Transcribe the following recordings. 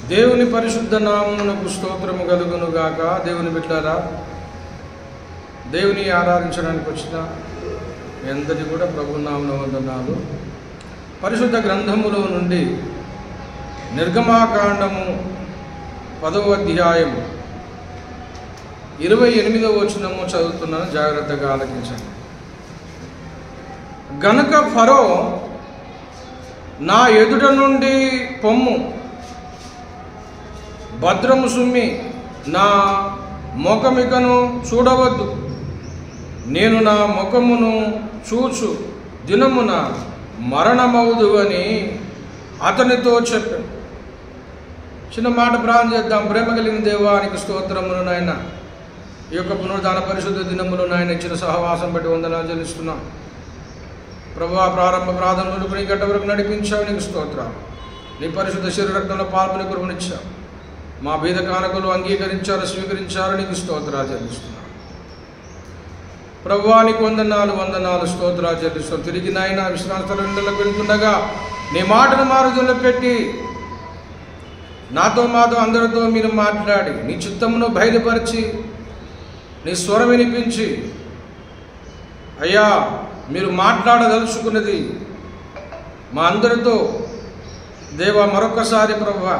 దేవుని పరిశుద్ధ నామమునకు స్తోత్రము కలుగును గాక. దేవుని బిడ్డలారా, దేవుని ఆరాధించడానికి వచ్చిన మీ అందరికీ కూడా ప్రభు నామమున వందనాలు. పరిశుద్ధ గ్రంథములో నుండి నిర్గమాకాండము 10వ అధ్యాయము 28వ వచనము చదువుతున్నాను, జాగ్రత్తగా ఆలకించండి. గనుక ఫరో, నా ఎదుట నుండి పొమ్ము, భద్రము సుమ్మి నా ముఖమికను చూడవద్దు, నేను నా ముఖమును చూచు దినమున మరణమవుదు అని అతనితో చెప్పాను. చిన్న మాట ప్రార్థన చేద్దాం. ప్రేమ కలిగిన దేవానికి స్తోత్రములు నాయన. ఈ యొక్క పునరుద్ధాన పరిశుద్ధ దినములు నాయన ఇచ్చిన సహవాసం బట్టి వందనాలు చెల్లిస్తున్నాం ప్రభువా. ప్రారంభ ప్రార్థన నుండి నీ గంట వరకు నడిపించావు, నీకు స్తోత్రం. నీ పరిశుద్ధ శరీర రక్తంలో పాల్పొని కృపనిచ్చావు. మా బీద కానుకలు అంగీకరించారు, స్వీకరించారు, నీకు స్తోత్రాలు చెల్లిస్తున్నాం ప్రభువా. నీకు వందనాలు స్తోత్రాలు చెల్లిస్తాం. తిరిగి నాయన విశ్రాంతిలోకి వెళ్తుండగా నీ మాటను మారుదల పెట్టి నాతో మాతో అందరితో మీరు మాట్లాడి నీ చిత్తమును బయలుపరిచి నీ స్వరం వినిపించి, అయ్యా మీరు మాట్లాడదలుచుకున్నది మా అందరితో దేవా మరొకసారి ప్రభువా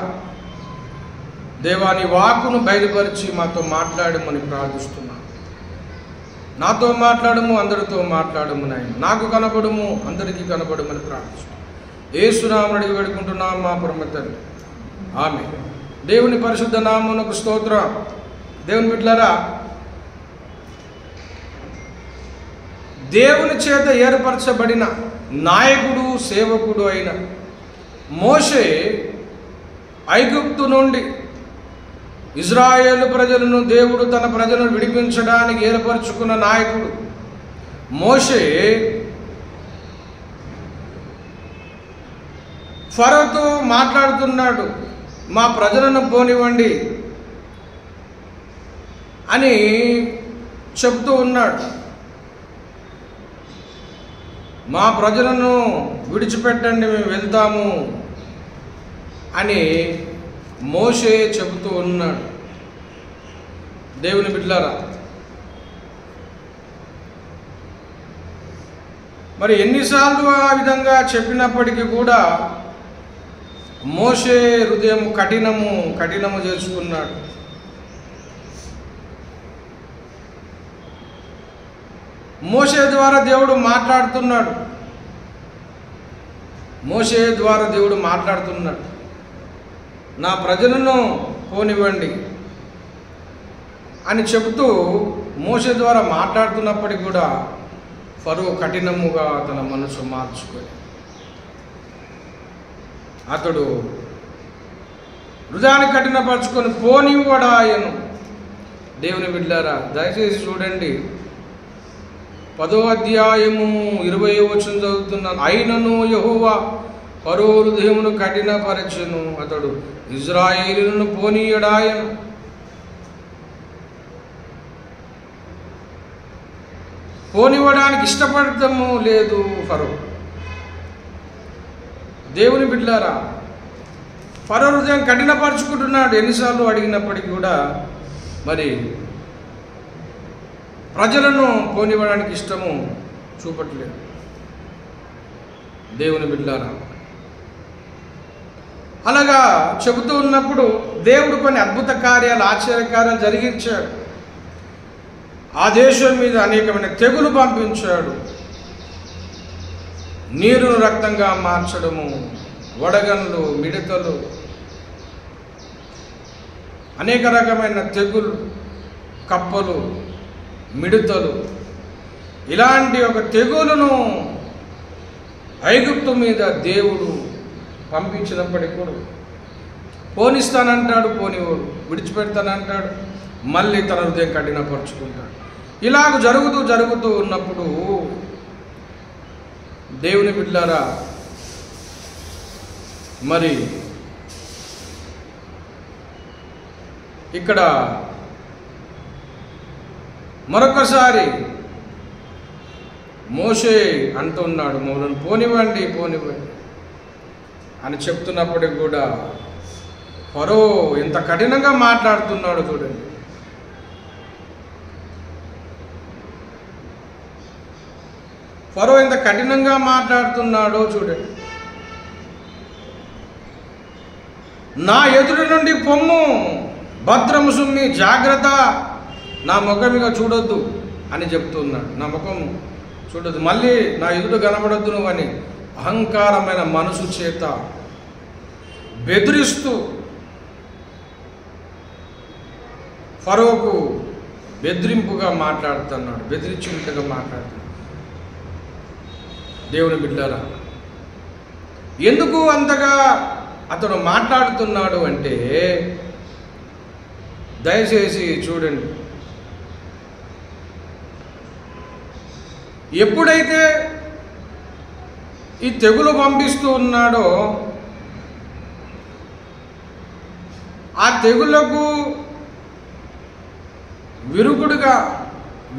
దేవా నీ వాక్కును బయలుపరిచి మాతో మాట్లాడమని ప్రార్థిస్తున్నాను. నాతో మాట్లాడము, అందరితో మాట్లాడము నాయన. నాకు కనపడము, అందరికీ కనపడమని ప్రార్థిస్తున్నాను. యేసునామమున అడిగి వేడుకుంటున్నాం మా పరమ తండ్రి, ఆమేన్. దేవుని పరిశుద్ధ నామమునకు స్తోత్రం. దేవుని బిడ్డలారా, దేవుని చేత ఏర్పరచబడిన నాయకుడు, సేవకుడు అయిన మోషే ఐగుప్తు నుండి ఇజ్రాయేలు ప్రజలను దేవుడు తన ప్రజలను విడిపించడానికి ఏర్పరచుకున్న నాయకుడు మోషే ఫరోతో మాట్లాడుతున్నాడు. మా ప్రజలను పోనివ్వండి అని చెప్తూ ఉన్నాడు. మా ప్రజలను విడిచిపెట్టండి, మేము వెళ్తాము అని మోషే చెబుతూ ఉన్నాడు. దేవుని బిడ్డలారా, మరి ఎన్నిసార్లు ఆ విధంగా చెప్పినప్పటికీ కూడా మోషే హృదయం కఠినము చేసుకున్నాడు. మోషే ద్వారా దేవుడు మాట్లాడుతున్నాడు. నా ప్రజలను పోనివ్వండి అని చెబుతూ మోషే ద్వారా మాట్లాడుతున్నప్పటికీ కూడా ఫరో కఠినముగా తన మనసు మార్చుకొని అతడు హృదయాన్ని కఠినపరుచుకొని పోనివ్వడాయను. దేవుని బిడ్డలారా, దయచేసి చూడండి, 10వ అధ్యాయము 20వ వచనం చదువుతున్నాను. అయినను యెహోవా ఫరో హృదయమును కఠినపరచెను, అతడు ఇజ్రాయేలును పోనీయడాయను. పోనివ్వడానికి ఇష్టపడటము లేదు ఫరో. దేవుని బిడ్డలారా, ఫరో హృదయం కఠినపరుచుకుంటున్నాడు. ఎన్నిసార్లు అడిగినప్పటికీ కూడా మరి ప్రజలను పోనివ్వడానికి ఇష్టము చూపట్లేదు. దేవుని బిడ్డలారా, అలాగా చెబుతూ ఉన్నప్పుడు దేవుడు కొన్ని అద్భుత కార్యాలు, ఆశ్చర్యకార్యాలు జరిగించాడు. ఆ దేశం మీద అనేకమైన తెగులు పంపించాడు. నీరును రక్తంగా మార్చడము, వడగన్లు, మిడతలు, అనేక రకమైన తెగులు, కప్పలు, మిడతలు, ఇలాంటి ఒక తెగులును ఐగుప్తు మీద దేవుడు పంపించినప్పటికీ కూడా పోనిస్తానంటాడు, పోనివాడు, విడిచిపెడతానంటాడు, మళ్ళీ తన హృదయం కఠినపరుచుకుంటాడు. ఇలాగ జరుగుతూ ఉన్నప్పుడు దేవుని బిడ్డలారా, మరి ఇక్కడ మరొకసారి మోషే అంటున్నాడు, మమ్మల్ని పోనివ్వండి అని చెప్తున్నప్పటికి కూడా ఫరో ఎంత కఠినంగా మాట్లాడుతున్నాడు చూడండి. ఫరో ఎంత కఠినంగా మాట్లాడుతున్నాడో చూడండి. నా ఎదురు నుండి పొమ్ము, భద్రము సుమ్మి, జాగ్రత్త, నా ముఖమిగా చూడొద్దు అని చెప్తున్నాడు. నా ముఖం చూడొద్దు, మళ్ళీ నా ఎదురు కనబడొద్దు నువ్వు అని అహంకారమైన మనసు చేత బెదిరిస్తూ ఫరోకు బెదిరింపుగా మాట్లాడుతున్నాడు, బెదిరించినట్టుగా మాట్లాడుతున్నాడు. దేవుని బిడ్డలారా, ఎందుకు అంతగా అతడు మాట్లాడుతున్నాడు అంటే దయచేసి చూడండి. ఎప్పుడైతే ఈ తెగులు పంపిస్తూ ఉన్నాడో ఆ తెగులకు విరుగుడుగా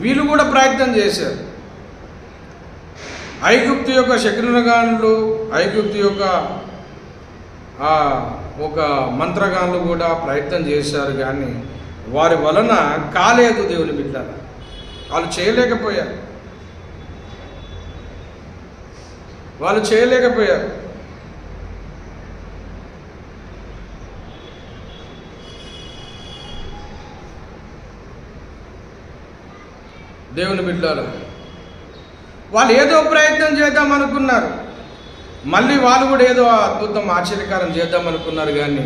వీళ్ళు కూడా ప్రయత్నం చేశారు. ఐగుప్తు యొక్క శకునగానులు, ఐగుప్తు యొక్క ఒక మంత్రగానులు కూడా ప్రయత్నం చేశారు, కానీ వారి వలన కాలేదు. దేవుని బిడ్డలారా, వాళ్ళు చేయలేకపోయారు. దేవుని బిడ్డలారా, వాళ్ళు ఏదో ప్రయత్నం చేద్దాం అనుకున్నారు, మళ్ళీ వాళ్ళు కూడా ఏదో అద్భుతం ఆశ్చర్యకారం చేద్దాం అనుకున్నారు, కానీ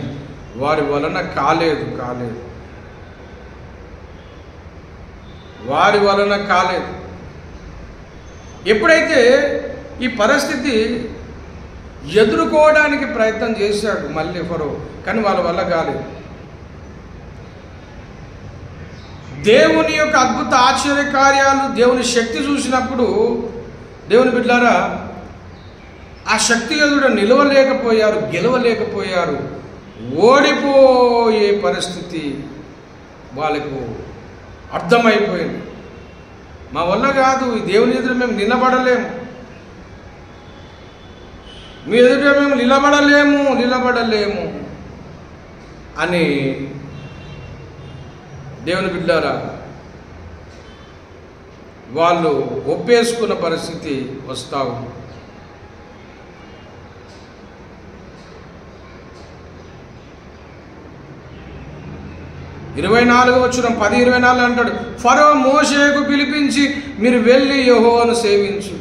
వారి వలన కాలేదు. ఎప్పుడైతే ఈ పరిస్థితి ఎదుర్కోవడానికి ప్రయత్నం చేశాడు మళ్ళీ ఫరో, కానీ వాళ్ళ వల్ల కాలేదు. దేవుని యొక్క అద్భుత ఆశ్చర్య కార్యాలు, దేవుని శక్తి చూసినప్పుడు దేవుని బిడ్డలారా, ఆ శక్తి ఎదుట నిలవలేకపోయారు, గెలవలేకపోయారు, ఓడిపోయే పరిస్థితి వాళ్ళకు అర్థమైపోయింది. మా వల్ల కాదు, ఈ దేవుని ఎదుట మేము నిలబడలేము, మీ ఎదుట మేము నిలబడలేము అని దేవుని బిడ్డలారా వాళ్ళు ఒప్పేసుకున్న పరిస్థితి వస్తావు. ఇరవై 10:24 అంటాడు, ఫరో మోషేకు పిలిపించి మీరు వెళ్ళి యెహోవాను సేవించు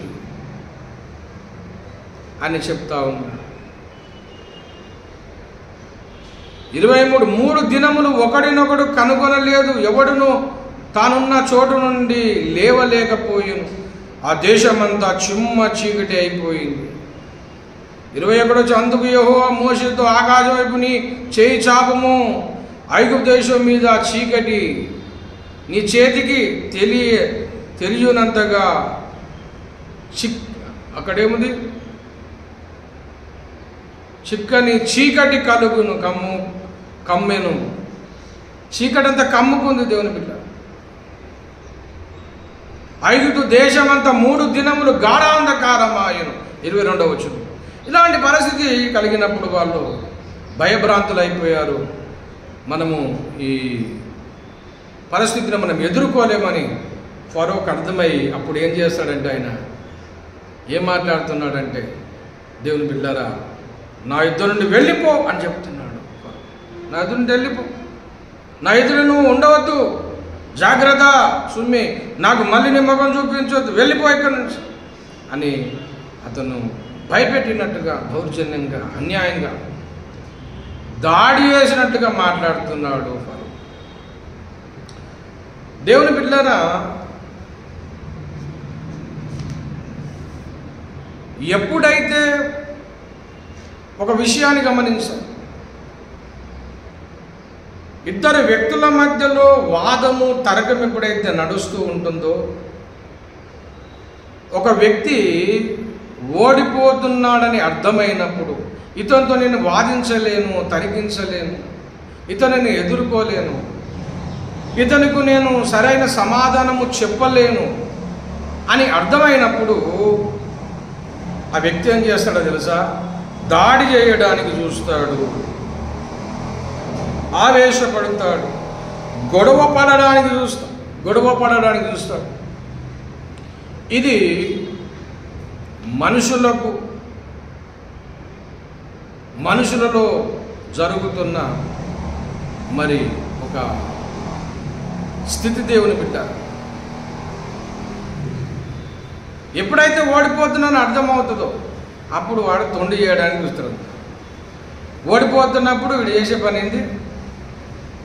అని చెప్తా ఉన్నాడు. 23 3 దినములు ఒకడినొకడు కనుగొనలేదు, ఎవడును తానున్న చోటు నుండి లేవలేకపోయిను, ఆ దేశమంతా చిమ్మ చీకటి అయిపోయింది. 21 అందుకు యెహోవా మోషేతో, ఆకాశం వైపు నీ చేయి చాపము, ఐగుప్తు దేశం మీద చీకటి నీ చేతికి తెలియనంతగా అక్కడేముంది, చిక్కని చీకటి కలుగును, కమ్మెను. చీకటి అంతా కమ్ముకుంది దేవుని బిడ్డ. ఐగుప్తు దేశమంతా 3 దినములు గాఢాంధకారమాయను. 22వ వచనం. ఇలాంటి పరిస్థితి కలిగినప్పుడు వాళ్ళు భయభ్రాంతులు అయిపోయారు. మనము ఈ పరిస్థితిని మనం ఎదుర్కోలేమని ఫరోకు అర్థమై అప్పుడు ఏం చేస్తాడంటే, ఆయన ఏం మాట్లాడుతున్నాడంటే, దేవుని బిడ్డలారా, నా ఎదురు నుండి వెళ్ళిపో అని చెప్తున్నాడు. నా ఎదురు నుండి వెళ్ళిపో, నా ఎదురు నువ్వు ఉండవద్దు, జాగ్రత్త సుమ్మి, నాకు మళ్ళీ నీ ముఖం చూపించవద్దు, వెళ్ళిపో ఇక్కడి నుంచి అని అతను భయపెట్టినట్టుగా, దౌర్జన్యంగా, అన్యాయంగా, దాడి చేసినట్టుగా మాట్లాడుతున్నాడు ఫరో. దేవుని బిడ్డలారా, ఎప్పుడైతే ఒక విషయాన్ని గమనించాలి, ఇద్దరు వ్యక్తుల మధ్యలో వాదము తరగం ఎప్పుడైతే నడుస్తూ ఉంటుందో, ఒక వ్యక్తి ఓడిపోతున్నాడని అర్థమైనప్పుడు, ఇతనితో నేను వాదించలేను, తరిగించలేను, ఇతనిని ఎదుర్కోలేను, ఇతనికి నేను సరైన సమాధానము చెప్పలేను అని అర్థమైనప్పుడు ఆ వ్యక్తి ఏం చేస్తాడో తెలుసా? దాడి చేయడానికి చూస్తాడు. ఆవేశపడతాడు, గొడవ పడడానికి చూస్తాడు. ఇది మనుషులలో జరుగుతున్న మరి ఒక స్థితి. దేవుని బిడ్డ ఎప్పుడైతే ఓడిపోతున్నానో అర్థమవుతుందో అప్పుడు వాడు తొండి చేయడానికి చూస్తాడు. ఓడిపోతున్నప్పుడు వీడు చేసే పని ఏంది?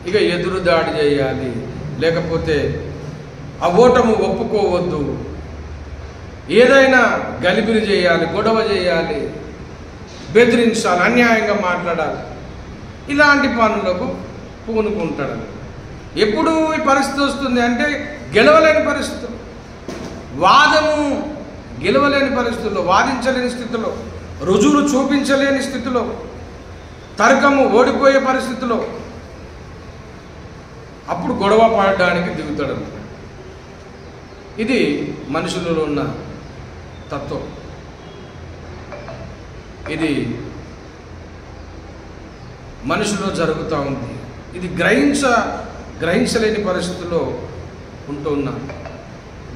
ఇక ఎదురు దాడి చేయాలి, లేకపోతే ఆ ఓటము ఒప్పుకోవద్దు, ఏదైనా గలిబిలి చేయాలి, గొడవ చేయాలి, బెదిరించాలి, అన్యాయంగా మాట్లాడాలి. ఇలాంటి పనులకు పూనుకుంటాడు. ఎప్పుడు ఈ పరిస్థితి వస్తుంది అంటే గెలవలేని పరిస్థితులు, గెలవలేని పరిస్థితుల్లో, వాదించలేని స్థితిలో, రుజువులు చూపించలేని స్థితిలో, తర్కము ఓడిపోయే పరిస్థితిలో అప్పుడు గొడవ పడడానికి దిగుతాడు. ఇది మనుషులలో ఉన్న తత్వం. ఇది మనుషులో జరుగుతూ ఉంది. ఇది గ్రహించలేని పరిస్థితుల్లో ఉంటున్న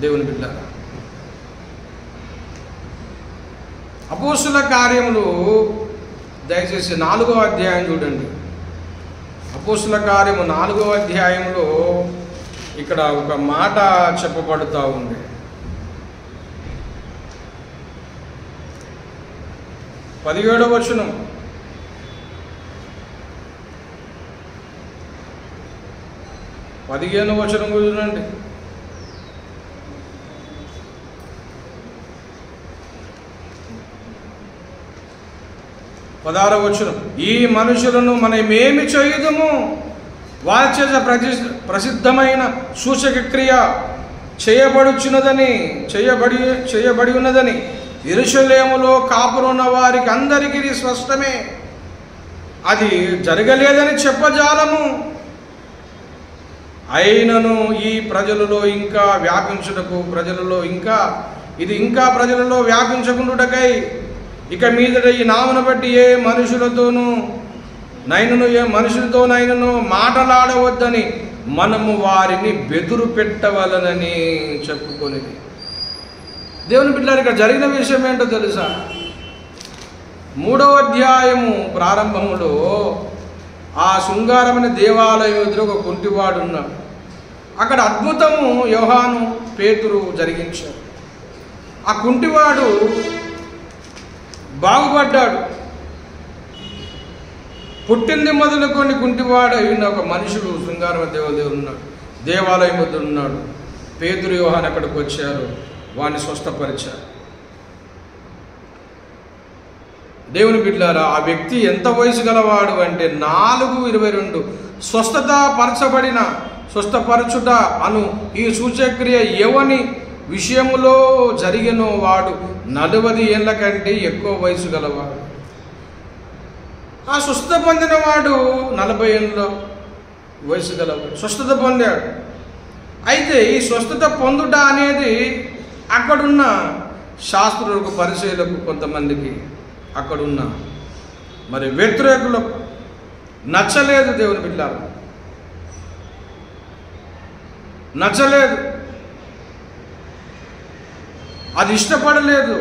దేవుని బిడ్డ. అపోస్తుల కార్యములు దయచేసి 4వ అధ్యాయం చూడండి. అపోస్తుల కార్యము 4వ అధ్యాయంలో ఇక్కడ ఒక మాట చెప్పబడుతూ ఉంది. 17వ వచనం. పదిహేను వచనం చూడండి. 16వ వచనం. ఈ మనుషులను మనమేమి చేయుదుము? వారి చేత ప్రసిద్ధమైన సూచక క్రియ చేయబడి ఉన్నదని యెరూషలేములో కాపురున్న వారికి అందరికీ స్పష్టమే. అది జరగలేదని చెప్పజాలము. అయినను ఈ ప్రజలలో ఇంకా వ్యాపించకుండుటకై ఇక మీదట ఈ నామను బట్టి ఏ మనుషులతోనైనను మాటలాడవద్దని మనము వారిని బెదురు పెట్టవలనని చెప్పుకొనిది. దేవుని బిడ్డలారా, ఇక్కడ జరిగిన విషయం ఏంటో తెలుసా? 3వ అధ్యాయము ప్రారంభములో ఆ శృంగారమైన దేవాలయం ఎదురు ఒక కుంటివాడు ఉన్నాడు. అక్కడ అద్భుతము యోహాను, పేతురు జరిగించారు. ఆ కుంటివాడు బాగుపడ్డాడు. పుట్టింది మొదలుకొని కుంటివాడు అయిన ఒక మనుషుడు శృంగారమ దేవాలయం వద్ద ఉన్నాడు. పేతురు, యోహాను అక్కడికి వచ్చారు, వాడిని స్వస్థపరిచారు. దేవుని బిడ్డలారా, ఆ వ్యక్తి ఎంత వయసు గలవాడు అంటే 4:22. స్వస్థపరచుట అను ఈ సూచక్రియ ఎవని విషయములో జరిగినో వాడు 40 ఏళ్ల కంటే ఎక్కువ వయసు గలవాడు. ఆ స్వస్థత పొందిన వాడు 40 ఏళ్ళ వయసు గలవాడు, స్వస్థత పొందాడు. అయితే ఈ స్వస్థత పొందుట అనేది అక్కడున్న శాస్త్రులకు, పరిచయులకు, కొంతమందికి అక్కడున్న మరి వ్యతిరేకులకు నచ్చలేదు. దేవుని బిడ్డలారా, నచ్చలేదు, అది ఇష్టపడలేదు.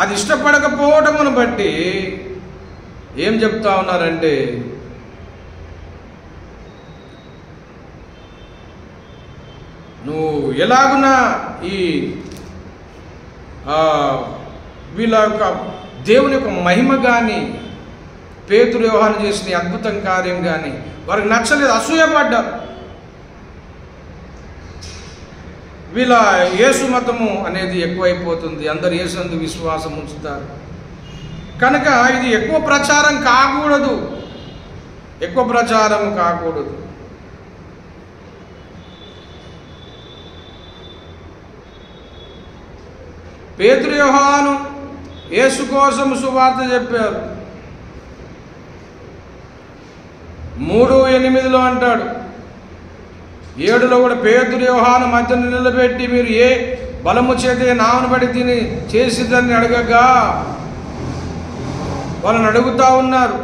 అది ఇష్టపడకపోవటమును బట్టి ఏం చెప్తా ఉన్నారంటే, నువ్వు ఎలాగున్నా ఈ వీళ్ళ యొక్క దేవుని యొక్క మహిమ కానీ, పేతురు, యోహాను చేసిన అద్భుతం కార్యం కానీ వారికి నచ్చలేదు, అసూయపడ్డారు. వీళ్ళ యేసు మతము అనేది ఎక్కువైపోతుంది, అందరు యేసునందు విశ్వాసం ఉంచుతారు కనుక ఇది ఎక్కువ ప్రచారం కాకూడదు. పేతురు, యోహాను యేసు కోసం సువార్త చెప్పారు. 3:8 అంటాడు. 7లో కూడా పేతురు, యోహాను మధ్యను నిలబెట్టి మీరు ఏ బలము చేతే నామను బట్టి తిని చేసిదని అడగగా వాళ్ళని అడుగుతా ఉన్నారు.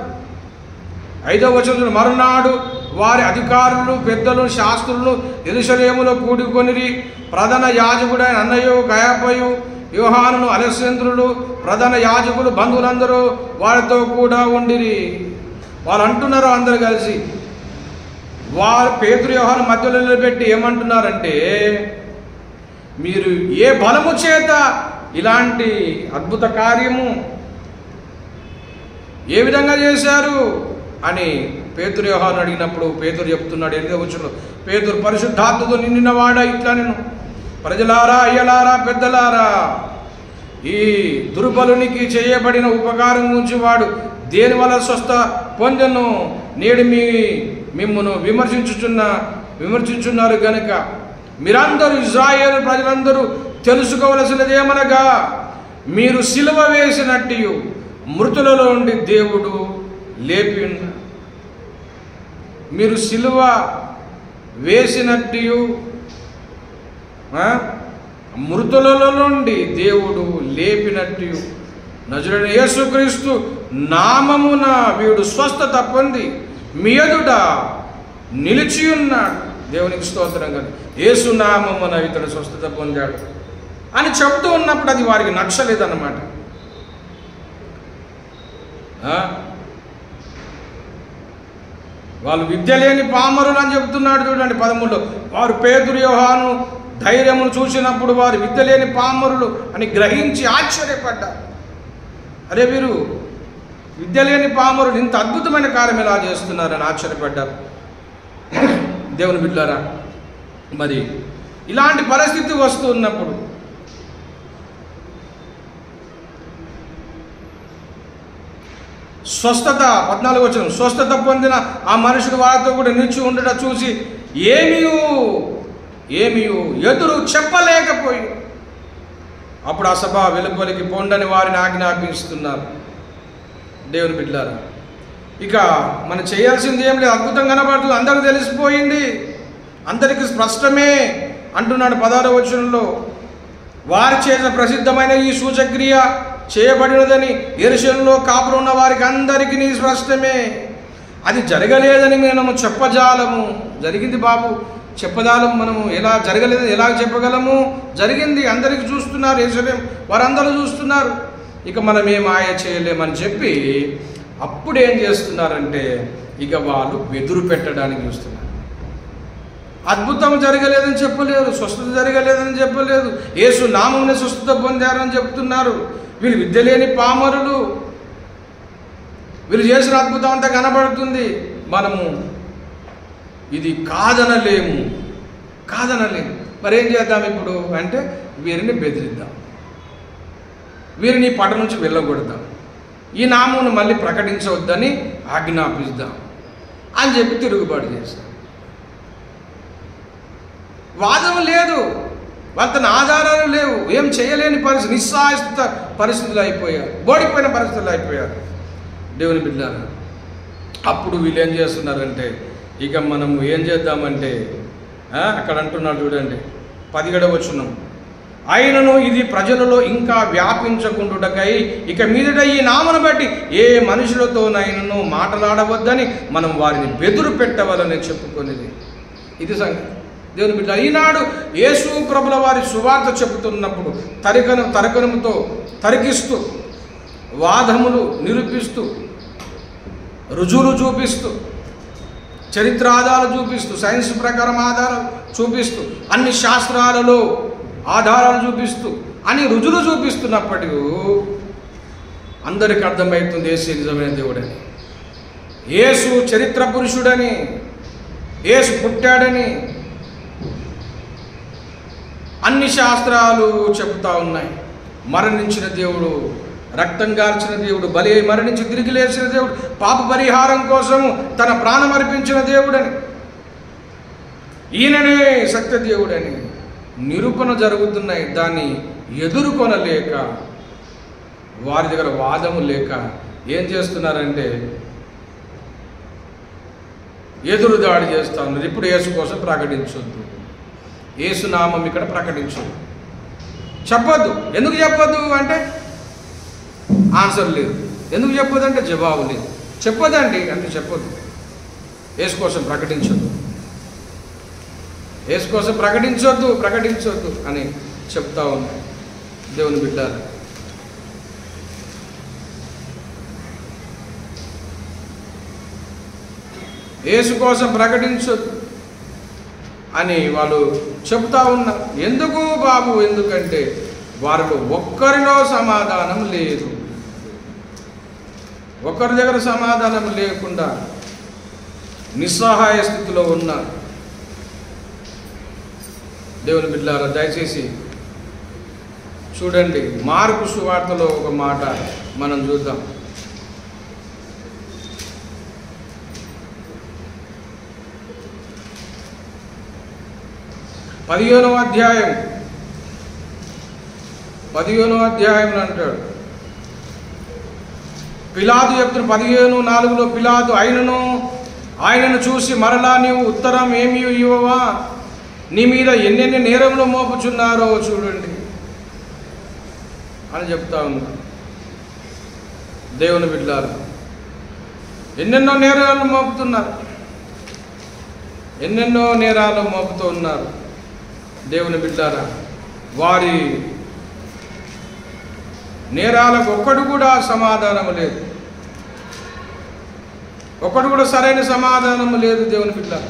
5వ వచనంలో మరునాడు వారి అధికారులు పెద్దలు శాస్త్రులు యెరూషలేములో కూడుకొనిరి. ప్రధాన యాజకుడైన అన్నయ్యు కయాపయు యోహానును అలెస్సంద్రులు ప్రధాన యాజకులు బంధువులందరూ వారితో కూడా ఉండిరి. వాళ్ళు అంటున్నారు అందరు కలిసి, వారు పేతురు యోహాను మధ్యలో నిలబెట్టి ఏమంటున్నారంటే, మీరు ఏ బలము చేత ఇలాంటి అద్భుత కార్యము ఏ విధంగా చేశారు అని పేతురు యోహాను అడిగినప్పుడు పేతురు చెప్తున్నాడు. 8వ వచనంలో, పేతురు పరిశుద్ధాత్మతో నిండినవాడా ఇట్లా నేను, ప్రజలారా అయ్యలారా పెద్దలారా, ఈ దుర్బలునికి చేయబడిన ఉపకారం గురించి వాడు దేని వల్ల స్వస్థ పొందెను, నేడు మిమ్మును విమర్శించున్నారు గనుక మీరందరూ ఇశ్రాయేలు ప్రజలందరూ తెలుసుకోవలసినదేమనగా, మీరు సిలువ వేసినట్టు మృతులలో నుండి దేవుడు లేపి ఉన్నాడు. మీరు సిలువ వేసినట్టు మృతులలో నుండి దేవుడు లేపినట్టు నజరుడైన యేసుక్రీస్తు నామమున వీడు స్వస్థత పొంది మీ ఎదుట నిలిచి ఉన్నాడు. దేవునికి స్తోత్రం. కానీ యేసు నామమున ఇతడు స్వస్థత పొందాడు అని చెప్తూ ఉన్నప్పుడు అది వారికి నచ్చలేదన్నమాట. వాళ్ళు విద్య లేని పామరులు అని చెప్తున్నాడు. చూడండి 13లో, వారు పేతురు యోహాను ధైర్యమును చూసినప్పుడు వారు విద్య లేని పామరులు అని గ్రహించి ఆశ్చర్యపడ్డారు. అరే వీరు విద్య లేని పామరులు ఇంత అద్భుతమైన కార్యం ఎలా చేస్తున్నారని ఆశ్చర్యపడ్డారు. దేవుని బిడ్డలారా, మరి ఇలాంటి పరిస్థితి వస్తూ ఉన్నప్పుడు స్వస్థత 14వ వచనం, స్వస్థత పొందిన ఆ మనుషుడు వారితో కూడా నిలిచి ఉండడం చూసి ఏమీ ఎదురు చెప్పలేకపోయి అప్పుడు ఆ సభ వెలుపలికి పొండని వారిని ఆజ్ఞాపిస్తున్నారు. దేవుని బిడ్డలారా, ఇక మనం చేయాల్సింది ఏం లేదు, అద్భుతం కనబడుతుంది, అందరికీ తెలిసిపోయింది, అందరికీ స్పష్టమే అంటున్నాడు 16వ వచనంలో. వారి చేసిన ప్రసిద్ధమైన ఈ సూచక్రియ చేయబడినదని యెరూషలేములో కాపురం ఉన్న వారికి అందరికీ నీ స్పష్టమే. అది జరగలేదని మనము చెప్పజాలము. జరిగింది బాబు, చెప్పజాలం. మనము ఎలా జరగలేదు ఎలా చెప్పగలము? జరిగింది, అందరికీ చూస్తున్నారు, యెరూషలేము వారందరూ చూస్తున్నారు, ఇక మనం ఏం మాయ చేయలేమని చెప్పి అప్పుడు ఏం చేస్తున్నారంటే ఇక వాళ్ళు బెదురు పెట్టడానికి చూస్తున్నారు. అద్భుతం జరగలేదని చెప్పలేరు, స్వస్థత జరగలేదని చెప్పలేదు, యేసు నామమున స్వస్థత పొందారని చెప్తున్నారు. వీళ్ళు విద్య లేని పామరులు, వీళ్ళు చేసిన అద్భుతం అంతా కనబడుతుంది. మనము ఇది కాదనలేము. మరి ఏం చేద్దాం ఇప్పుడు అంటే వీరిని బెదిరిద్దాం, వీరిని పట నుంచి వెళ్ళగొడదాం, ఈ నామమును మళ్ళీ ప్రకటించవద్దని ఆజ్ఞాపిద్దాం అని చెప్పి తిరుగుబాటు చేస్తాం. వాదం లేదు, వాళ్ళ ఆధారాలు లేవు, ఏం చేయలేని పరిస్థితి, నిస్సాయత పరిస్థితులు అయిపోయారు, ఓడిపోయిన పరిస్థితులు అయిపోయారు. దేవుని బిడ్డలారా, అప్పుడు వీళ్ళు ఏం చేస్తున్నారంటే ఇక మనము ఏం చేద్దామంటే అక్కడ అంటున్నాడు చూడండి 17వ వచనం, ఆయనను ఇది ప్రజలలో ఇంకా వ్యాపించకుండుటకై ఇక మీదట ఈ నామను బట్టి ఏ మనుషులతోనైనను మాట్లాడవద్దని మనం వారిని బెదురు పెట్టవాలని చెప్పుకొనిది. ఇది సంగతి. దేవుని బిడ్డ, ఈనాడు యేసు ప్రభుల వారి సువార్త చెబుతున్నప్పుడు తరకనముతో తరికిస్తూ, వాదములు నిరూపిస్తూ, రుజువులు చూపిస్తూ, చరిత్ర ఆధారాలు చూపిస్తూ, సైన్స్ ప్రకారం ఆధారాలు చూపిస్తూ, అన్ని శాస్త్రాలలో ఆధారాలు చూపిస్తూ, అని రుజువులు చూపిస్తున్నప్పటికీ అందరికి అర్థమవుతుంది యేసు నిజమైన దేవుడని, యేసు చరిత్ర పురుషుడని, యేసు పుట్టాడని అన్ని శాస్త్రాలు చెబుతా ఉన్నాయి. మరణించిన దేవుడు, రక్తం గార్చిన దేవుడు, బలి మరణించి తిరిగి లేచిన దేవుడు, పాప పరిహారం కోసము తన ప్రాణం అర్పించిన దేవుడని, ఈయననే సత్య దేవుడని నిరూపణ జరుగుతున్నాయి. దాన్ని ఎదుర్కొనలేక, వారి దగ్గర వాదము లేక ఏం చేస్తున్నారంటే ఎదురు దాడి చేస్తా ఉన్నారు. ఇప్పుడు యేసు కోసం ప్రకటించొద్దు, యేసు నామం ఇక్కడ ప్రకటించొద్దు, చెప్పొద్దు. ఎందుకు చెప్పొద్దు అంటే ఆన్సర్ లేదు, ఎందుకు చెప్పొద్దు అంటే జవాబు లేదు. చెప్పొద్దండి, అంతే చెప్పొద్దు. యేసు కోసం ప్రకటించొద్దు, యేసు కోసం ప్రకటించొద్దు అని చెప్తా ఉన్నాయి దేవుని బిడ్డలు. యేసు కోసం ప్రకటించొద్దు అని వాళ్ళు చెప్తా ఉన్నారు. ఎందుకు బాబు? ఎందుకంటే వారిలో ఒక్కరిలో సమాధానం లేదు. ఒకరి దగ్గర సమాధానం లేకుండా నిస్సహాయ స్థితిలో ఉన్నారు. దేవుని బిడ్డలారా, దయచేసి చూడండి, మార్కు సువార్తలో ఒక మాట మనం చూద్దాం. 15వ అధ్యాయం అంటాడు. పిలాతు చెప్తున్న 15:4 పిలాతు ఆయనను చూసి, మరలా నీవు ఉత్తరం ఏమీ ఇవ్వవా? నీ మీద ఎన్నెన్ని నేరములు మోపుచున్నారో చూడండి అని చెప్తా ఉన్నా. దేవుని బిడ్డలారా, ఎన్నెన్నో నేరాలు మోపుతూ ఉన్నారు. దేవుని బిడ్డలారా, వారి నేరాలకు ఒక్కడు కూడా సమాధానం లేదు, ఒక్కడు కూడా సరైన సమాధానం లేదు. దేవుని బిడ్డలారా,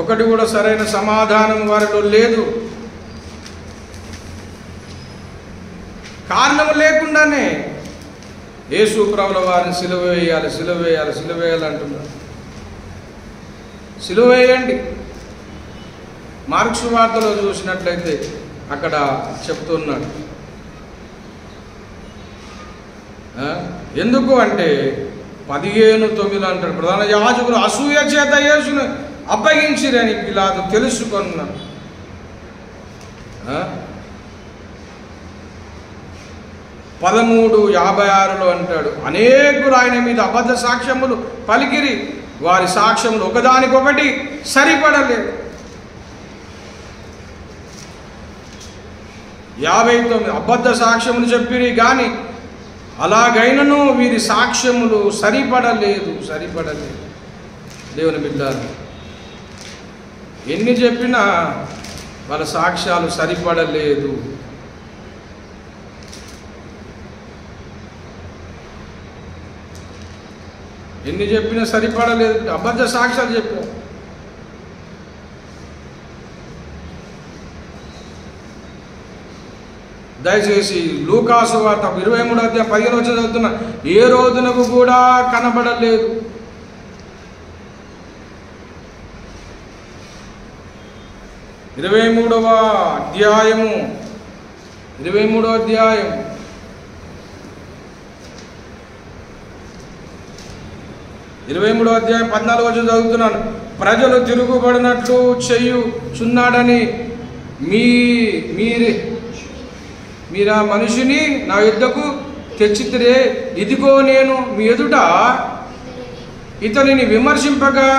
ఒకటి కూడా సరైన సమాధానం వారిలో లేదు. కారణం లేకుండానే యేసు ప్రభుల వారిని సిలువ వేయాలి అంటున్నారు. సిలువ వేయండి. మార్కు సువార్తలో చూసినట్లయితే అక్కడ చెప్తున్నాడు. ఎందుకు అంటే 15:9 అంటాడు, ప్రధాన యాజకులు అసూయ చేత యేసును అప్పగించిరని పిలాతు తెలుసుకున్నాడు. 13:56 అంటాడు, అనేకులు ఆయన మీద అబద్ధ సాక్ష్యములు పలికిరి, వారి సాక్ష్యములు ఒకదానికొకటి సరిపడలేదు. 59 అబద్ధ సాక్ష్యములు చెప్పిరి కానీ అలాగైనను వీరి సాక్ష్యములు సరిపడలేదు. దేవుని బిడ్డలారా, ఎన్ని చెప్పినా వాళ్ళ సాక్ష్యాలు సరిపడలేదు. ఎన్ని చెప్పినా సరిపడలేదు. అబద్ధ సాక్ష్యాలు చెప్పారు. దయచేసి లూకాసు వార్త 23:15 చదువుతున్నా. ఏ రోజునకు కూడా కనబడలేదు. 23వ అధ్యాయం 14 చదువుతున్నాను. ప్రజలు తిరుగుబడినట్లు చేయుచున్నాడని మీరా మనిషిని నా యుద్ధకు తెచ్చితిరే. ఇదిగో నేను మీ ఎదుట ఇతనిని విమర్శింపగా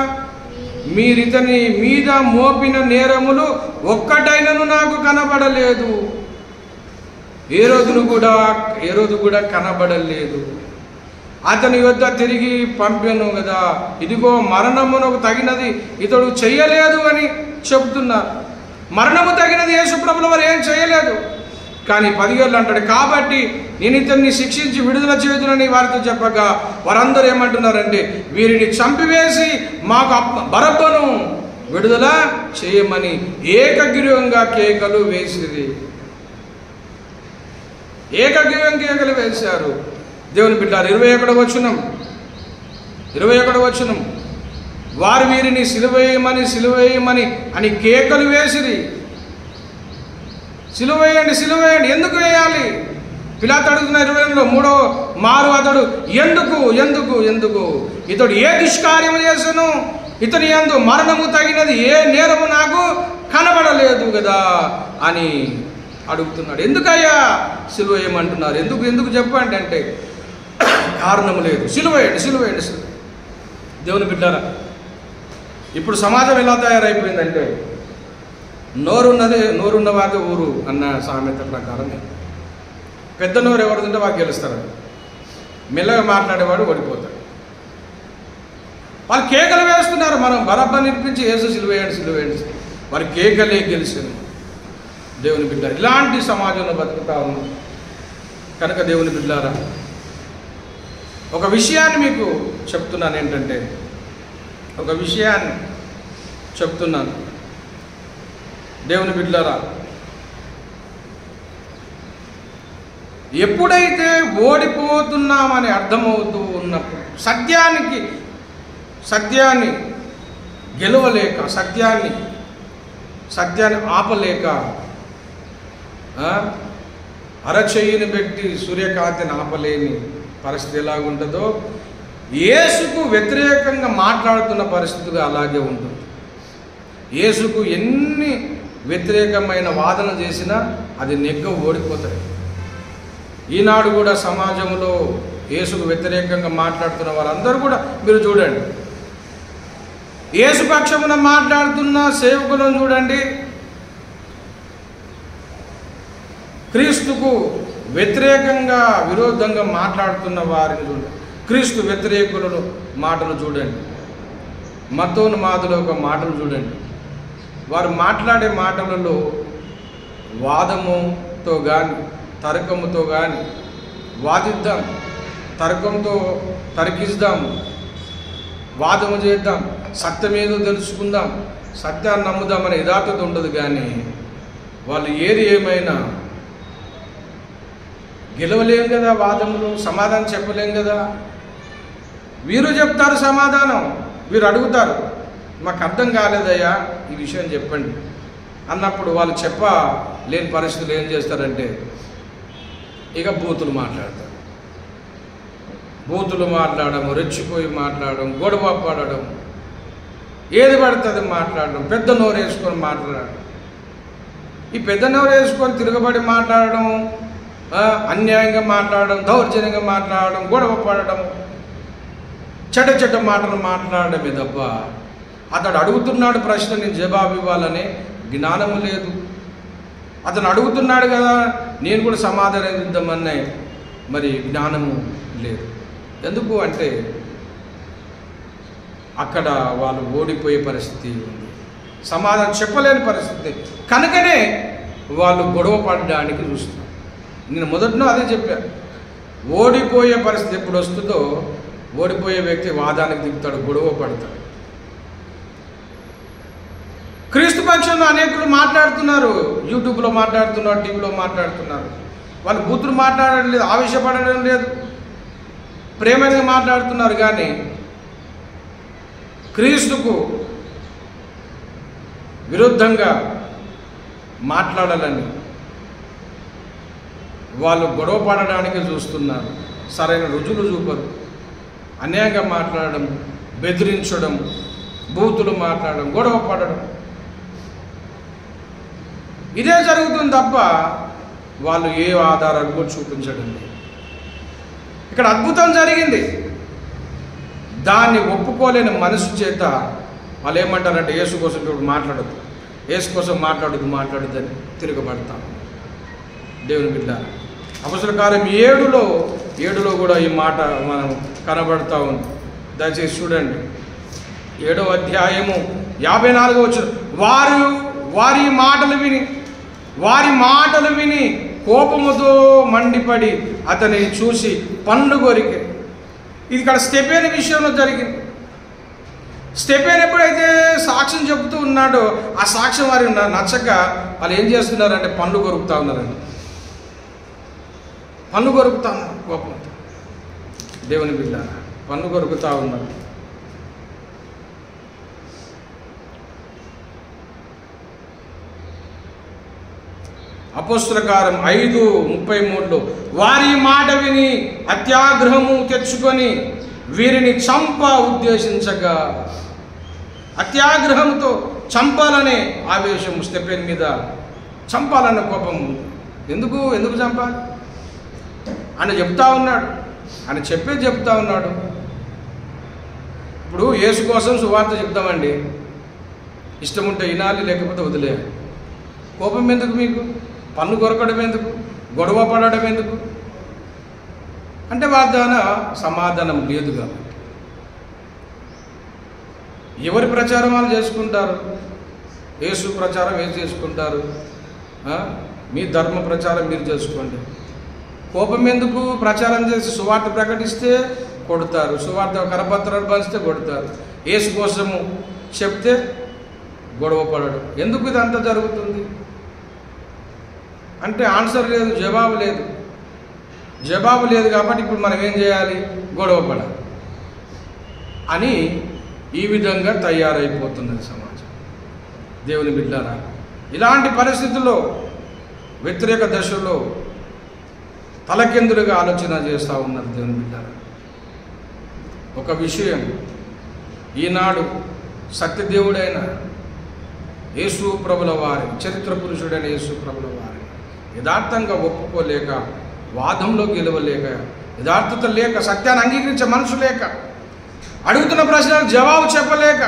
మీరితని మీద మోపిన నేరములు ఒక్కటైనను నాకు కనబడలేదు. ఏ రోజు కూడా కనబడలేదు. అతని యొద్ద తిరిగి పంపాను కదా, ఇదిగో మరణమునకు తగినది ఇతడు చెయ్యలేదు అని చెబుతున్నారు. మరణము తగినది యేసు ప్రభుల వారు ఏం చేయలేదు. కానీ 10 అంటాడు, కాబట్టి నేను ఇతన్ని శిక్షించి విడుదల చేయుదునని వారితో చెప్పగా వారందరూ ఏమంటున్నారంటే, వీరిని చంపివేసి మాకు బరబ్బను విడుదల చేయమని ఏకగ్రీవంగా కేకలు వేశారు. దేవుని బిడ్డలారా, 21వ వచనం వారు వీరిని సిలువేయమని అని కేకలు వేసిరి. సిలువేయండి. ఎందుకు వేయాలి? పిలాతు అడుగుతున్న 22లో 3వ మారు అతడు ఎందుకు ఇతడు ఏ దుష్కార్యము చేసను? ఇతని యందు మరణము తగినది ఏ నేరము నాకు కనబడలేదు కదా అని అడుగుతున్నాడు. ఎందుకయ్యా సిలువేయమంటున్నారు? ఎందుకు చెప్పండి అంటే కారణం లేదు. సిలువేయండి. దేవుని బిడ్డలారా, ఇప్పుడు సమాజం ఎలా తయారైపోయిందంటే నోరున్నవాది ఊరు అన్న సామెత ప్రకారం పెద్ద నోరు ఎవరిదంటే వారు గెలుస్తారండి. మెల్లగా మాట్లాడేవాడు ఓడిపోతాడు. వాళ్ళు కేకలు వేస్తున్నారు, మనం బరబ్బా నిలిపించి యేసు సిలువేయండి. వారి కేకలే గెలిచింది. దేవుని బిడ్డ ఇలాంటి సమాజంలో బతుకుతా ఉన్నాం కనుక దేవుని బిడ్డారా, ఒక విషయాన్ని మీకు చెప్తున్నాను. ఏంటంటే ఒక విషయాన్ని చెప్తున్నాను దేవుని బిడ్డారా, ఎప్పుడైతే ఓడిపోతున్నామని అర్థమవుతూ ఉన్నప్పుడు సత్యాన్ని గెలవలేక సత్యాన్ని ఆపలేక అరచెయ్యిని పెట్టి సూర్యకాంతిని ఆపలేని పరిస్థితి ఎలాగుంటుందో యేసుకు వ్యతిరేకంగా మాట్లాడుతున్న పరిస్థితిగా అలాగే ఉంటుంది. యేసుకు ఎన్ని వ్యతిరేకమైన వాదన చేసినా అది నెగ్గ ఓడిపోతాయి. ఈనాడు కూడా సమాజంలో యేసుకు వ్యతిరేకంగా మాట్లాడుతున్న వారందరూ కూడా మీరు చూడండి, యేసు పక్షమున మాట్లాడుతున్న సేవకులను చూడండి, క్రీస్తుకు వ్యతిరేకంగా విరోధంగా మాట్లాడుతున్న వారిని చూడండి, క్రీస్తు వ్యతిరేకులను మాటలు చూడండి, మతోన్మాదుల ఒక మాటలు చూడండి. వారు మాట్లాడే మాటలలో వాదముతో కానీ తర్కముతో కానీ వాదిద్దాం, తర్కంతో తర్కిద్దాం, వాదము చేద్దాం, సత్యమేదో తెలుసుకుందాం, సత్యాన్ని నమ్ముదామనే యథార్థత ఉండదు. కానీ వాళ్ళు ఏది ఏమైనా గెలవలేం కదా, వాదములు సమాధానం చెప్పలేం కదా. వీరు చెప్తారు సమాధానం, వీరు అడుగుతారు, మాకు అర్థం కాలేదయ్యా ఈ విషయం చెప్పండి అన్నప్పుడు వాళ్ళు లేని పరిస్థితులు ఏం చేస్తారంటే ఇక బూతులు మాట్లాడడం, రెచ్చిపోయి మాట్లాడడం, గొడవ పడడం, ఏది పడుతుంది మాట్లాడడం, పెద్ద నోరు వేసుకొని మాట్లాడడం. ఈ పెద్ద నోరు వేసుకొని తిరగబడి మాట్లాడడం, అన్యాయంగా మాట్లాడడం, దౌర్జన్యంగా మాట్లాడడం, గొడవ పడడం, చెడ్డ మాటలు మాట్లాడడమే తప్ప అతడు అడుగుతున్నాడు ప్రశ్న, నేను జవాబు ఇవ్వాలనే జ్ఞానము లేదు. అతను అడుగుతున్నాడు కదా, నేను కూడా సమాధానం ఇద్దామనే మరి జ్ఞానము లేదు. ఎందుకు అంటే అక్కడ వాళ్ళు ఓడిపోయే పరిస్థితి ఉంది, సమాధానం చెప్పలేని పరిస్థితి. కనుకనే వాళ్ళు గొడవ పడడానికి చూస్తున్నారు. నేను మొదట్లో అదే చెప్పాను, ఓడిపోయే పరిస్థితి ఎప్పుడు వస్తుందో ఓడిపోయే వ్యక్తి వాదానికి దిగుతాడు, గొడవ పడతాడు. క్రీస్తు పక్షంలో అనేకులు మాట్లాడుతున్నారు, యూట్యూబ్లో మాట్లాడుతున్నారు, టీవీలో మాట్లాడుతున్నారు. వాళ్ళు బూతులు మాట్లాడడం లేదు, ఆవేశపడడం లేదు, ప్రేమగా మాట్లాడుతున్నారు. కానీ క్రీస్తుకు విరుద్ధంగా మాట్లాడాలని వాళ్ళు గొడవ పడడానికి చూస్తున్నారు. సరైన రుజువులు చూపరు, అన్యాయంగా మాట్లాడడం, బెదిరించడం, బూతులు మాట్లాడడం, గొడవ పడడం, ఇదే జరుగుతుంది తప్ప వాళ్ళు ఏ ఆధారాలు కూడా చూపించడం లేదు. ఇక్కడ అద్భుతం జరిగింది, దాన్ని ఒప్పుకోలేని మనసు చేత వాళ్ళు ఏమంటారంటే యేసు కోసం ఇప్పుడు మాట్లాడద్దు, యేసు కోసం మాట్లాడద్దు అని తిరగబడతాం. దేవుని బిడ్డ అపొస్తలుల కార్యం 7లో కూడా ఈ మాట మనం కనబడతా ఉంది. దయచేసి చూడండి, 7వ అధ్యాయము 54వ వచనం. వారి మాటలు విని కోపముతో మండిపడి అతని చూసి పండ్లు కొరికి. ఇది ఇక్కడ స్టెఫెను విషయంలో జరిగింది. స్టెఫెను ఎప్పుడైతే సాక్ష్యం చెబుతూ ఉన్నాడో ఆ సాక్ష్యం వారికి నచ్చక వాళ్ళు ఏం చేస్తున్నారంటే పండ్లు కొరుకుతా ఉన్నారండి, పన్ను కొరుకుతా ఉన్నారు కోపంతో. దేవుని బిడ్డ పన్ను కొరుకుతా ఉన్నారు. అపొస్తలుల కార్యం 5:33లో వారి మాట విని అత్యాగ్రహము తెచ్చుకొని వీరిని ఉద్దేశించగా, అత్యాగ్రహంతో చంపాలనే ఆవేశం స్టెఫెను మీద, చంపాలన్న కోపం. ఎందుకు చంపాలి అని చెప్తా ఉన్నాడు, అని చెప్తా ఉన్నాడు. ఇప్పుడు యేసు కోసం సువార్త చెప్తామండి, ఇష్టం ఉంటే వినాలి, లేకపోతే వదిలేయాలి. కోపం ఎందుకు మీకు? పన్ను కొరకడం ఎందుకు? గొడవ పడడం ఎందుకు అంటే వాగ్దాన సమాధానం లేదు కాబట్టి. ఎవరి ప్రచారం వాళ్ళు చేసుకుంటారు, యేసు ప్రచారం ఏం చేసుకుంటారు, మీ ధర్మ ప్రచారం మీరు చేసుకోండి. కోపం ఎందుకు, ప్రచారం చేసి సువార్త ప్రకటిస్తే కొడతారు, సువార్త కరపత్రాలు పంచితే కొడతారు, యేసు కోసము చెప్తే గొడవ పడడం ఎందుకు ఇదంతా జరుగుతుంది అంటే ఆన్సర్ లేదు, జవాబు లేదు కాబట్టి ఇప్పుడు మనం ఏం చేయాలి, గొడవ పడాలి అని ఈ విధంగా తయారైపోతున్నది సమాజం. దేవుని బిడ్డలారా, ఇలాంటి పరిస్థితుల్లో వ్యతిరేక దశలో తలకిందులుగా ఆలోచన చేస్తూ ఉన్నారు దేవుని బిడ్డలారా. ఒక విషయం, ఈనాడు సత్యదేవుడైన యేసు ప్రభుల వారి, చరిత్ర పురుషుడైన యేసు ప్రభుల వారి యథార్థంగా ఒప్పుకోలేక, వాదంలో గెలవలేక, యథార్థత లేక, సత్యాన్ని అంగీకరించే మనసు లేక, అడుగుతున్న ప్రశ్నలకు జవాబు చెప్పలేక,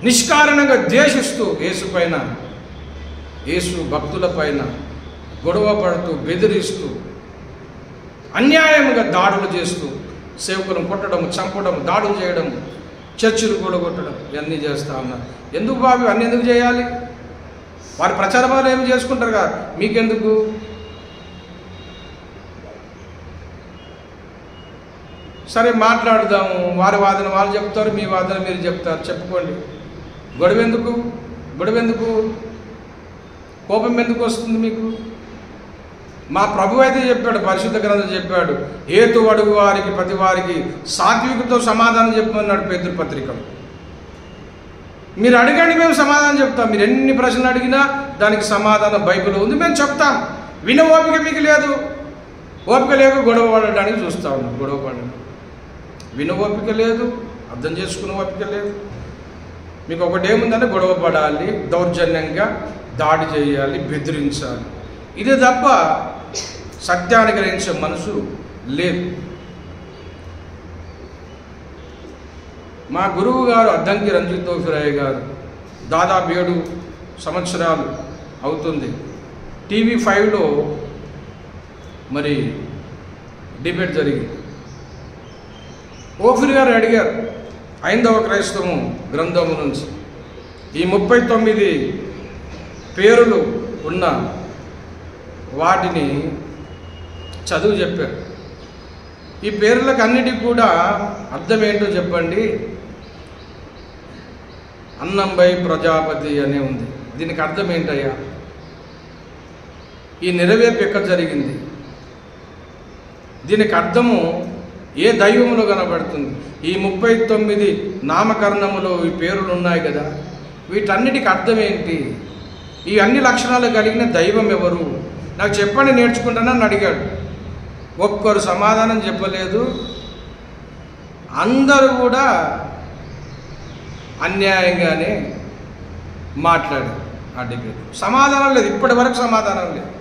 నిష్కారణంగా ద్వేషిస్తూ యేసు పైన, యేసు భక్తుల పైన గొడవ పడుతూ, బెదిరిస్తూ, అన్యాయంగా దాడులు చేస్తూ, సేవకులను కొట్టడం, చంపడం, దాడులు చేయడం, చర్చిలు కూడగొట్టడం ఇవన్నీ చేస్తూ ఉన్నారు. ఎందుకు బాబు అన్నీ ఎందుకు చేయాలి? వారి ప్రచారాలు ఏమి చేసుకుంటారు కదా, మీకెందుకు? సరే మాట్లాడదాము, వారి వాదన వాళ్ళు చెప్తారు, మీ వాదన మీరు చెప్తారు, చెప్పుకోండి. గొడవెందుకు? కోపం ఎందుకు వస్తుంది మీకు? మా ప్రభు అయితే చెప్పాడు, పరిశుద్ధ గ్రంథం చెప్పాడు, హేతు అడుగు వారికి ప్రతి వారికి సాత్వికతో సమాధానం చెప్పమన్నాడు పేతురు పత్రికలో. మీరు అడగండి, మేము సమాధానం చెప్తాం. మీరు ఎన్ని ప్రశ్నలు అడిగినా దానికి సమాధానం బైబిల్లో ఉంది, మేము చెప్తాం. విన ఓపిక మీకు లేదు, ఓపిక లేక గొడవ పడడానికి చూస్తూ ఉన్నాం. గొడవ పడడం, విన ఓపిక లేదు, అర్థం చేసుకునే ఓపిక లేదు. మీకు ఒకటేముందంటే గొడవ పడాలి, దౌర్జన్యంగా దాడి చేయాలి, బెదిరించాలి. ఇదే తప్ప సత్యాన్ని గ్రహించే మనసు లేదు. మా గురువు గారు అద్దంకి రంజిత్ తోఫిరాయ్ గారు దాదాపు 7 సంవత్సరాలు అవుతుంది TV5లో మరి డిబేట్ జరిగింది. ఓఫిర్ గారు అడిగారు, ఐదవ క్రైస్తవం గ్రంథము నుంచి ఈ 39 పేరులు ఉన్న వాటిని చదువు చెప్పారు. ఈ పేర్లకు అన్నిటికి కూడా అర్థం ఏంటో చెప్పండి. అన్నంబై ప్రజాపతి అనే ఉంది, దీనికి అర్థం ఏంటయ్యా? ఈ నెరవేర్పు ఎక్కడ జరిగింది? దీనికి అర్థము ఏ దైవములో కనబడుతుంది? ఈ 39 నామకరణములో ఈ పేర్లు ఉన్నాయి కదా, వీటన్నిటికి అర్థం ఏంటి? ఈ అన్ని లక్షణాలు కలిగిన దైవం ఎవరు? నాకు చెప్పండి, నేర్చుకుంటానని అడిగాడు. ఒక్కరు సమాధానం చెప్పలేదు. అందరూ కూడా అన్యాయంగానే మాట్లాడారు. ఆ డిబేట్ సమాధానం లేదు, ఇప్పటి వరకు సమాధానం లేదు.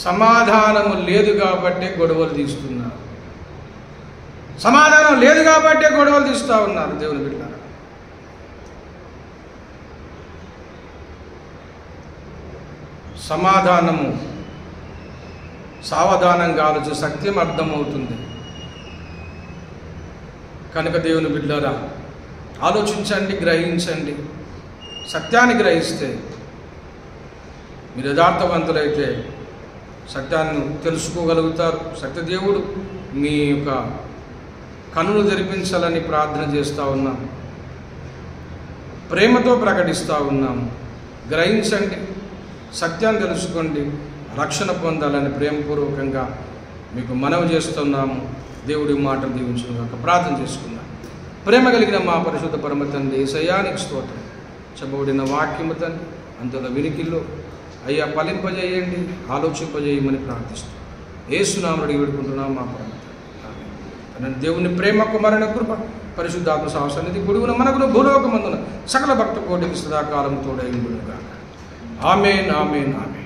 సమాధానము లేదు కాబట్టే గొడవలు తీస్తున్నారు. సమాధానం లేదు కాబట్టే గొడవలు తీస్తూ ఉన్నారు. దేవుని బిడ్డ, సమాధానము సావధానంగా ఆలోచన సత్యం అర్థమవుతుంది కనుక దేవుని బిడ్డలారా, ఆలోచించండి, గ్రహించండి. సత్యాన్ని గ్రహిస్తే, మీరు యథార్థవంతులైతే సత్యాన్ని తెలుసుకోగలుగుతారు. సత్యదేవుడు మీ యొక్క కన్నులు తెరిపించాలని ప్రార్థన చేస్తూ ఉన్నాము. ప్రేమతో ప్రకటిస్తూ ఉన్నాము. గ్రహించండి, సత్యాన్ని తెలుసుకోండి, రక్షణ పొందాలని ప్రేమపూర్వకంగా మీకు మనవి చేస్తున్నాము. దేవుడి మాటలు దీవించుగాక. ప్రార్థన చేసుకుందాం. ప్రేమ కలిగిన మా పరిశుద్ధ పరమ తండ్రి యేసయ్యానికి స్తోత్రం. చెప్పబడిన వాక్యము తండ్రి అందులో వినికిల్లో అయ్యా ఫలింపజేయండి, ఆలోచింపజేయమని ప్రార్థిస్తాం. యేసునామములో అడిగి వేడుకుంటున్నాం మా పరమ తండ్రి. దేవుని ప్రేమ, కుమారుని కృప, పరిశుద్ధాత్మ సహసన్నిధి గుడుగున మనకును భూలోకమందున సకల భక్త కోటికి సదాకాలం తోడైండుగాక. ఆమేన్, ఆమేన్, ఆమేన్.